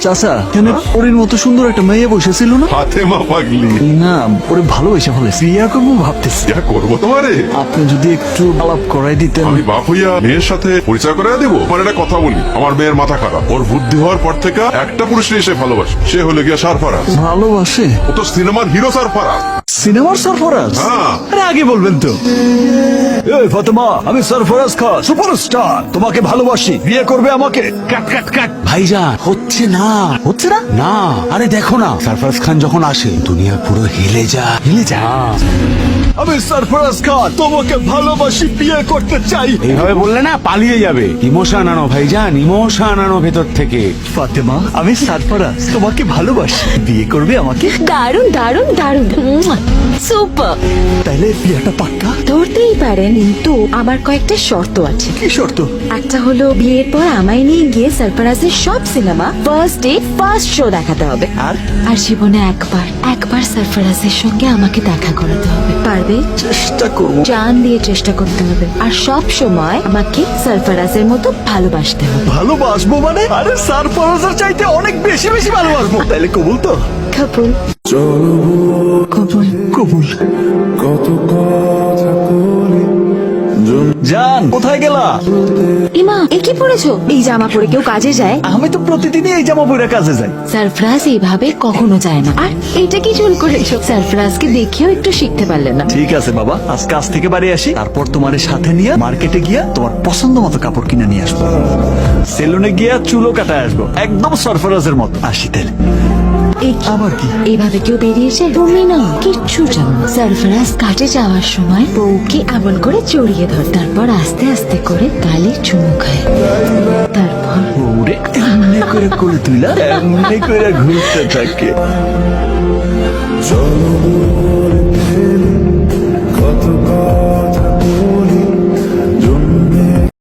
চাচা কেন ওর মতো সুন্দর একটা মেয়ে বসেছিল না? ফাতেমা পাগলি, না, ওরে ভালোবেসে ফেলে বিয়া করবো ভাবতেছি। যা করবো তোমারে। আপনি যদি একটু আলাপ করাই দিতেন। আমি বাপ হইয়া মেয়ের সাথে পরিচয় করে দেবো? আমার একটা কথা বলি, আমার মেয়ের মাথা খারাপ। ওর বুদ্ধি হওয়ার পর থেকে একটা পুরুষকে সে ভালোবাসে, সে হলো গিয়া সারফারাজ। ভালোবাসে? ও তো সিনেমার হিরো সারফারাজ। সিনেমার সরফরাজ? হ্যাঁ। আরে আগে বলবেন তো। এই ফাতেমা, আমি সরফরাজ খান, সুপারস্টার, তোমাকে ভালোবাসি, বিয়ে করবে আমাকে? কাট কাট কাট ভাইজান, হচ্ছে না। হচ্ছে না? না, আরে দেখো না, সরফরাজ খান যখন আসে দুনিয়া পুরো হিলে যায়। আমি সরফরাজ খান, তোমাকে ভালোবাসি, বিয়ে করতে চাই। এইভাবে বললে না পালিয়ে যাবে। ইমোশন আনো ভাইজান, ইমোশন আনো ভেতর থেকে। ফাতেমা, আমি সরফরাজ, তোমাকে ভালোবাসি, বিয়ে করবে আমাকে? দারুণ দারুণ দারুণ, সুপার। তাইলে বিয়েটা পাক্কা? ধরতেই পারেন, কিন্তু আমার কয়েকটা শর্ত আছে। কি শর্ত? একটা হলো বিয়ের পর আমায় নিয়ে গিয়ে সরফরাজের সব cinema first day first show দেখাতে হবে। আর? আর জীবনে একবার সরফরাজের সঙ্গে আমাকে দেখা করাতে হবে। পারবে? চেষ্টা করবো। জান দিয়ে চেষ্টা করতে হবে। আর সব সময় আমাকে সরফরাজের মতো ভালোবাসতে হবে। ভালোবাসবো মানে? আরে সরফরাজের চাইতে অনেক বেশি বেশি ভালোবাসবো। তাইলে কবুল তো? কবুল। কবুল। কবুল। জান, কোথায় গেলা? ইমা, এ কি পড়েছো? এই জামা পরে কেউ কাজে যায়? আমি তো প্রতিদিনই এই জামা পরে কাজে যাই। সরফরাজ এইভাবে কখনো যায় না। আর এটা কি চুল করেছো? সরফরাজকে দেখেও একটু শিখতে পারলে না? ঠিক আছে বাবা, আজ কাজ থেকে বাড়ি আসি, তারপর তোমার সাথে নিয়ে মার্কেটে গিয়া তোমার পছন্দ মতো কাপড় কিনে নিয়ে আসবো। সেলুনে গিয়া চুলও কাটায় আসবো, একদম সরফরাজের মতো। আসি তাহলে। এই কি? আবার কি? এইভাবে কেউ বেরিয়েছে? তুমি না কিচ্ছু জানো না। সরফরাজ কাটে যাওয়ার সময় বউকে এমন করে জড়িয়ে ধর, তারপর আস্তে আস্তে করে গালে চুমু খায়, তারপর ওরে এমনি করে তুইলা এমনি করে ঘুরতে থাকে।